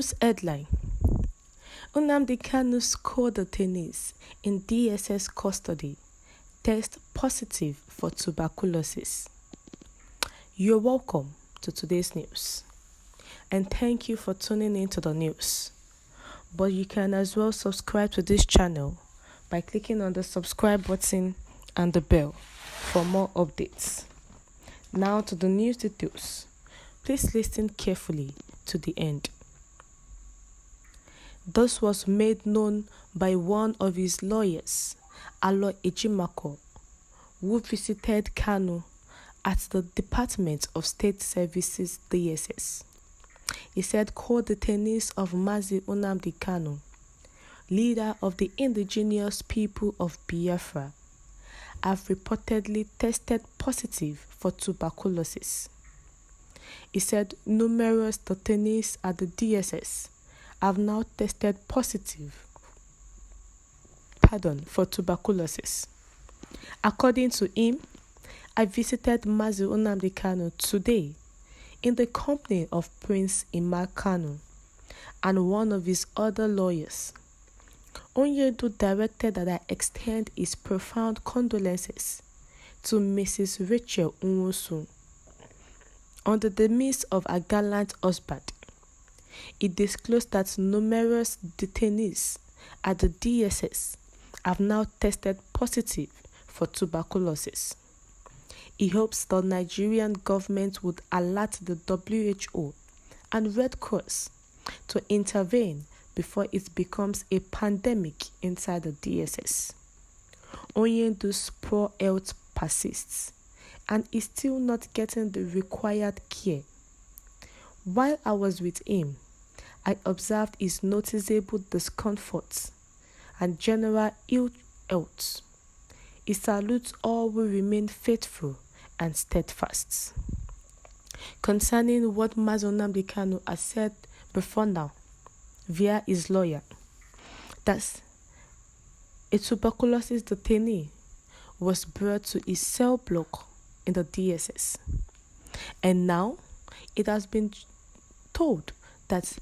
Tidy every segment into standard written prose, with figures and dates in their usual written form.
News headline: Nnamdi Kanu's co-detainees in DSS custody test positive for tuberculosis. You're welcome to today's news, and thank you for tuning in to the news. But you can as well subscribe to this channel by clicking on the subscribe button and the bell for more updates. Now to the news details. Please listen carefully to the end. This was made known by one of his lawyers, Alo Ejimako, who visited Kanu at the Department of State Services DSS. He said co-detainees of Mazi Nnamdi Kanu, leader of the indigenous people of Biafra, have reportedly tested positive for tuberculosis. He said numerous detainees at the DSS have now tested positive for tuberculosis. According to him, I visited Mazi Nnamdi Kanu today in the company of Prince Kanu and one of his other lawyers. Onyedu directed that I extend his profound condolences to Mrs. Rachel Nwosu on the demise of a gallant husband. He disclosed that numerous detainees at the DSS have now tested positive for tuberculosis. He hopes the Nigerian government would alert the WHO and Red Cross to intervene before it becomes a pandemic inside the DSS. Onyedu's poor health persists and is still not getting the required care. While I was with him, I observed his noticeable discomfort and general ill health. He salutes all who remain faithful and steadfast. Concerning what Mazi Nnamdi Kanu has said before now, via his lawyer, that a tuberculosis detainee was brought to his cell block in the DSS, and now it has been told that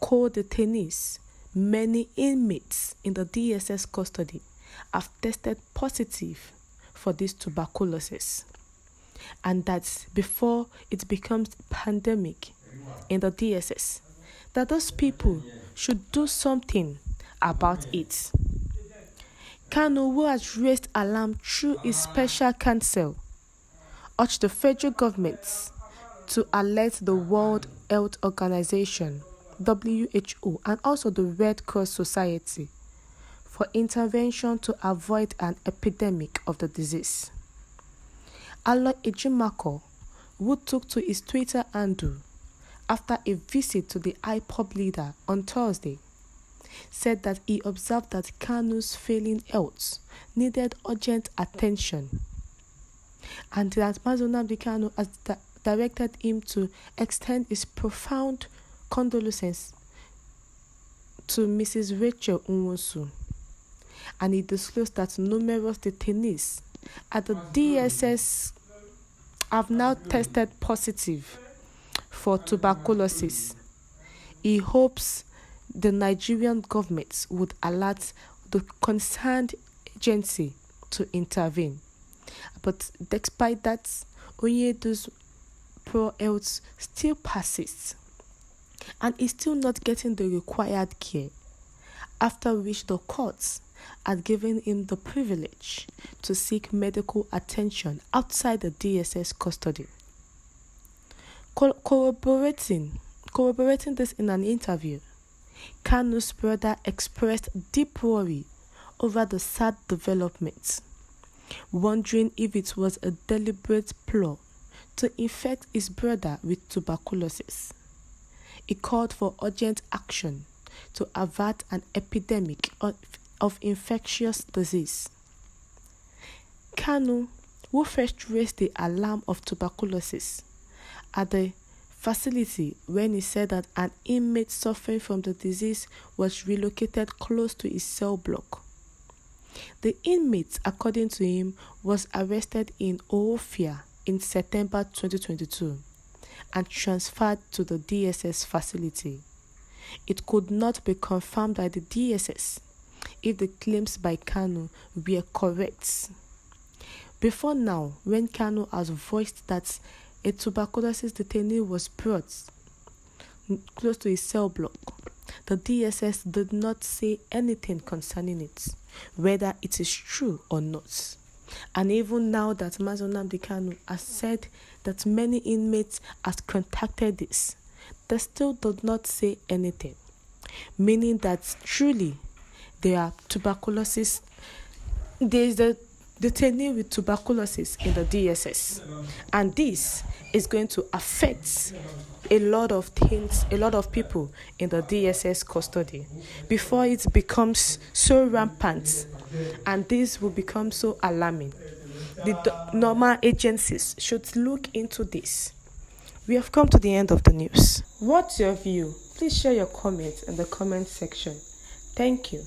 co-detainees, many inmates in the DSS custody, have tested positive for this tuberculosis, and that before it becomes a pandemic in the DSS, that those people should do something about it. Kanu, who has raised alarm through his special counsel, urged the federal government to alert the World Health Organization, WHO, and also the Red Cross Society for intervention to avoid an epidemic of the disease. Alo Ejimako, who took to his Twitter handle after a visit to the IPOB leader on Thursday, said that he observed that Kanu's failing health needed urgent attention, and that Mazi Nnamdi Kanu has directed him to extend his profound condolences to Mrs. Rachel Nwosu. And he disclosed that numerous detainees at the DSS have now tested positive for tuberculosis. He hopes the Nigerian government would alert the concerned agency to intervene. But despite that, Onyedu's poor health still persists and is still not getting the required care, after which the courts had given him the privilege to seek medical attention outside the DSS custody. Corroborating this in an interview, Kanu's brother expressed deep worry over the sad developments, wondering if it was a deliberate plot to infect his brother with tuberculosis. He called for urgent action to avert an epidemic of infectious disease. Kanu, who first raised the alarm of tuberculosis at the facility when he said that an inmate suffering from the disease was relocated close to his cell block. The inmate, according to him, was arrested in Ohofia in September 2022 and transferred to the DSS facility. it could not be confirmed by the DSS if the claims by Kanu were correct. Before now, when Kanu has voiced that a tuberculosis detainee was brought close to his cell block, the DSS did not say anything concerning it, whether it is true or not. And even now that Nnamdi Kanu has said that many inmates have contacted this, they still did not say anything, meaning that truly there are tuberculosis. There is the detainee with tuberculosis in the DSS, and this is going to affect a lot of things, a lot of people in the DSS custody before it becomes so rampant, and this will become so alarming. The normal agencies should look into this. We have come to the end of the news. What's your view? Please share your comments in the comment section. Thank you.